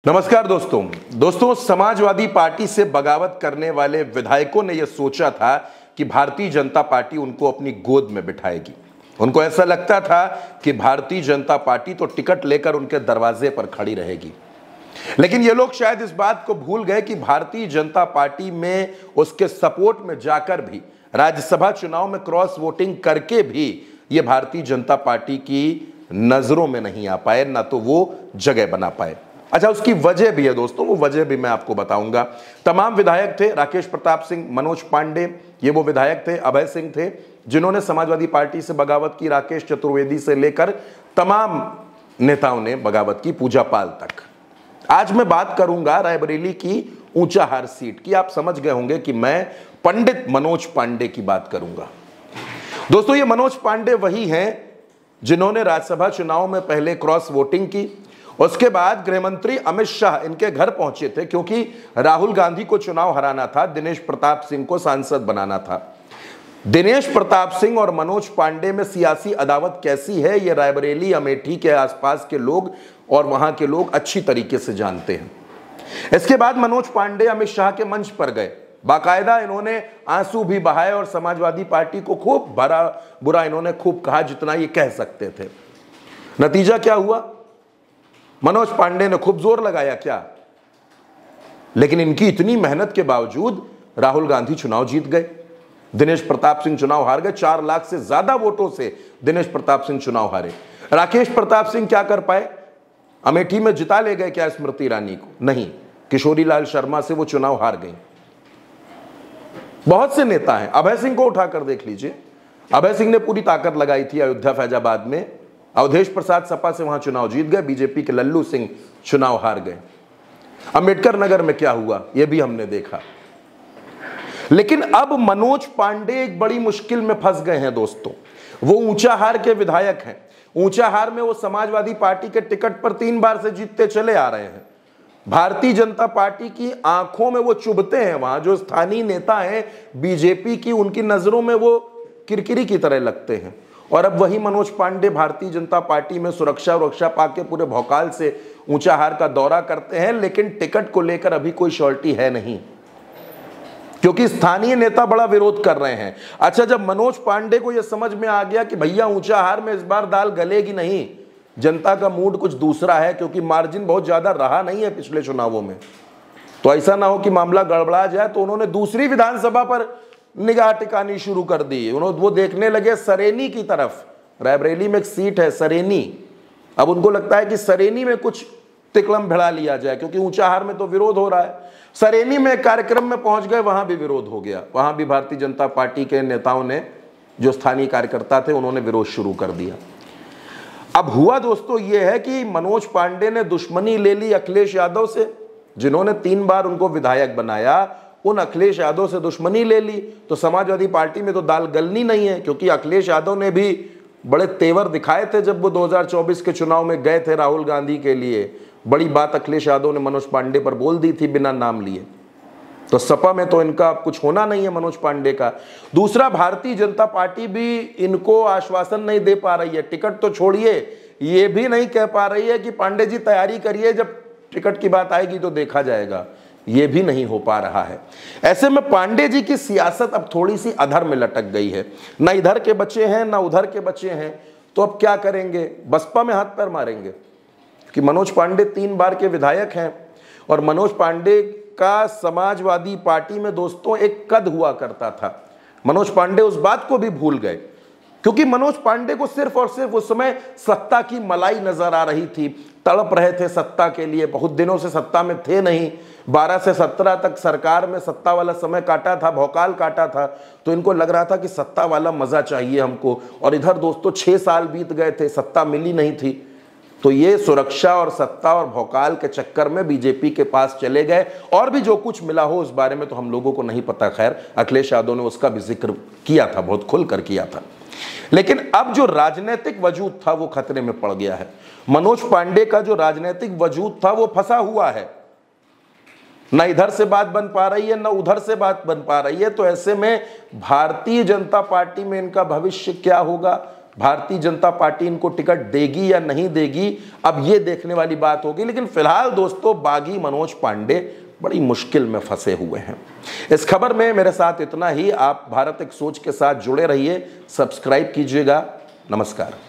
नमस्कार दोस्तों समाजवादी पार्टी से बगावत करने वाले विधायकों ने यह सोचा था कि भारतीय जनता पार्टी उनको अपनी गोद में बिठाएगी। उनको ऐसा लगता था कि भारतीय जनता पार्टी तो टिकट लेकर उनके दरवाजे पर खड़ी रहेगी। लेकिन ये लोग शायद इस बात को भूल गए कि भारतीय जनता पार्टी में उसके सपोर्ट में जाकर भी, राज्यसभा चुनाव में क्रॉस वोटिंग करके भी ये भारतीय जनता पार्टी की नजरों में नहीं आ पाए, ना तो वो जगह बना पाए। अच्छा, उसकी वजह भी है दोस्तों, वो वजह भी मैं आपको बताऊंगा। तमाम विधायक थे, राकेश प्रताप सिंह, मनोज पांडे, ये वो विधायक थे, अभय सिंह थे, जिन्होंने समाजवादी पार्टी से बगावत की। राकेश चतुर्वेदी से लेकर तमाम नेताओं ने बगावत की, पूजा पाल तक। आज मैं बात करूंगा रायबरेली की ऊंचाहार सीट की। आप समझ गए होंगे कि मैं पंडित मनोज पांडे की बात करूंगा। दोस्तों, ये मनोज पांडे वही हैं जिन्होंने राज्यसभा चुनाव में पहले क्रॉस वोटिंग की, उसके बाद गृह मंत्री अमित शाह इनके घर पहुंचे थे, क्योंकि राहुल गांधी को चुनाव हराना था, दिनेश प्रताप सिंह को सांसद बनाना था। दिनेश प्रताप सिंह और मनोज पांडे में सियासी अदावत कैसी है, ये रायबरेली अमेठी के आसपास के लोग और वहां के लोग अच्छी तरीके से जानते हैं। इसके बाद मनोज पांडे अमित शाह के मंच पर गए, बाकायदा इन्होंने आंसू भी बहाए और समाजवादी पार्टी को खूब भरा बुरा इन्होंने खूब कहा, जितना ये कह सकते थे। नतीजा क्या हुआ? मनोज पांडे ने खूब जोर लगाया क्या, लेकिन इनकी इतनी मेहनत के बावजूद राहुल गांधी चुनाव जीत गए, दिनेश प्रताप सिंह चुनाव हार गए। 4 लाख से ज्यादा वोटों से दिनेश प्रताप सिंह चुनाव हारे। राकेश प्रताप सिंह क्या कर पाए? अमेठी में जिता ले गए क्या स्मृति ईरानी को? नहीं, किशोरी लाल शर्मा से वो चुनाव हार गई। बहुत से नेता हैं, अभय सिंह को उठाकर देख लीजिए, अभय सिंह ने पूरी ताकत लगाई थी अयोध्या फैजाबाद में, अवधेश प्रसाद सपा से वहां चुनाव जीत गए, बीजेपी के लल्लू सिंह चुनाव हार गए। अंबेडकर नगर में क्या हुआ यह भी हमने देखा। लेकिन अब मनोज पांडे एक बड़ी मुश्किल में फंस गए हैं दोस्तों। वो ऊंचाहार के विधायक हैं, ऊंचाहार में वो समाजवादी पार्टी के टिकट पर 3 बार से जीतते चले आ रहे हैं। भारतीय जनता पार्टी की आंखों में वो चुभते हैं, वहां जो स्थानीय नेता हैं बीजेपी की, उनकी नजरों में वो किरकिरी की तरह लगते हैं। और अब वही मनोज पांडे भारतीय जनता पार्टी में सुरक्षा पाके पूरे भौकाल से ऊंचाहार का दौरा करते हैं, लेकिन टिकट को लेकर अभी कोई श्योरिटी है नहीं, क्योंकि स्थानीय नेता बड़ा विरोध कर रहे हैं। अच्छा, जब मनोज पांडे को यह समझ में आ गया कि भैया ऊंचाहार में इस बार दाल गलेगी नहीं, जनता का मूड कुछ दूसरा है, क्योंकि मार्जिन बहुत ज्यादा रहा नहीं है पिछले चुनावों में, तो ऐसा ना हो कि मामला गड़बड़ा जाए, तो उन्होंने दूसरी विधानसभा पर निगाह टिकानी शुरू कर दी। वो देखने लगे सरेनी की तरफ। रायबरेली में एक सीट है सरेनी, अब उनको लगता है कि सरेनी में कुछ तिकड़म भिड़ा लिया जाए, क्योंकि ऊंचाहार में तो विरोध हो रहा है। सरेनी में कार्यक्रम में पहुंच गए, वहां भी विरोध हो गया। वहां भी भारतीय जनता पार्टी के नेताओं ने, जो स्थानीय कार्यकर्ता थे, उन्होंने विरोध शुरू कर दिया। अब हुआ दोस्तों यह है कि मनोज पांडे ने दुश्मनी ले ली अखिलेश यादव से, जिन्होंने 3 बार उनको विधायक बनाया। उन अखिलेश यादव से दुश्मनी ले ली तो समाजवादी पार्टी में तो दाल गलनी नहीं है, क्योंकि अखिलेश यादव ने भी बड़े तेवर दिखाए थे जब वो 2024 के चुनाव में गए थे राहुल गांधी के लिए। बड़ी बात अखिलेश यादव ने मनोज पांडे पर बोल दी थी बिना नाम लिए। तो सपा में तो इनका कुछ होना नहीं है मनोज पांडे का। दूसरा, भारतीय जनता पार्टी भी इनको आश्वासन नहीं दे पा रही है, टिकट तो छोड़िए, ये भी नहीं कह पा रही है कि पांडे जी तैयारी करिए, जब टिकट की बात आएगी तो देखा जाएगा। ये भी नहीं हो पा रहा है। ऐसे में पांडे जी की सियासत अब थोड़ी सी अधर में लटक गई है, ना इधर के बच्चे हैं ना उधर के बच्चे हैं। तो अब क्या करेंगे? बसपा में हाथ पैर मारेंगे कि मनोज पांडे 3 बार के विधायक हैं, और मनोज पांडे का समाजवादी पार्टी में दोस्तों एक कद हुआ करता था। मनोज पांडे उस बात को भी भूल गए, क्योंकि मनोज पांडे को सिर्फ और सिर्फ उस समय सत्ता की मलाई नजर आ रही थी। तड़प रहे थे सत्ता के लिए, बहुत दिनों से सत्ता में थे नहीं, 12 से 17 तक सरकार में सत्ता वाला समय काटा था, भौकाल काटा था, तो इनको लग रहा था कि सत्ता वाला मजा चाहिए हमको। और इधर दोस्तों 6 साल बीत गए थे, सत्ता मिली नहीं थी, तो ये सुरक्षा और सत्ता और भौकाल के चक्कर में बीजेपी के पास चले गए। और भी जो कुछ मिला हो उस बारे में तो हम लोगों को नहीं पता, खैर अखिलेश यादव ने उसका भी जिक्र किया था, बहुत खुलकर किया था। लेकिन अब जो राजनीतिक वजूद था वो खतरे में पड़ गया है। मनोज पांडे का जो राजनीतिक वजूद था वो फंसा हुआ है, ना इधर से बात बन पा रही है ना उधर से बात बन पा रही है। तो ऐसे में भारतीय जनता पार्टी में इनका भविष्य क्या होगा, भारतीय जनता पार्टी इनको टिकट देगी या नहीं देगी, अब ये देखने वाली बात होगी। लेकिन फिलहाल दोस्तों, बागी मनोज पांडे बड़ी मुश्किल में फंसे हुए हैं। इस खबर में मेरे साथ इतना ही। आप भारत एक सोच के साथ जुड़े रहिए, सब्सक्राइब कीजिएगा। नमस्कार।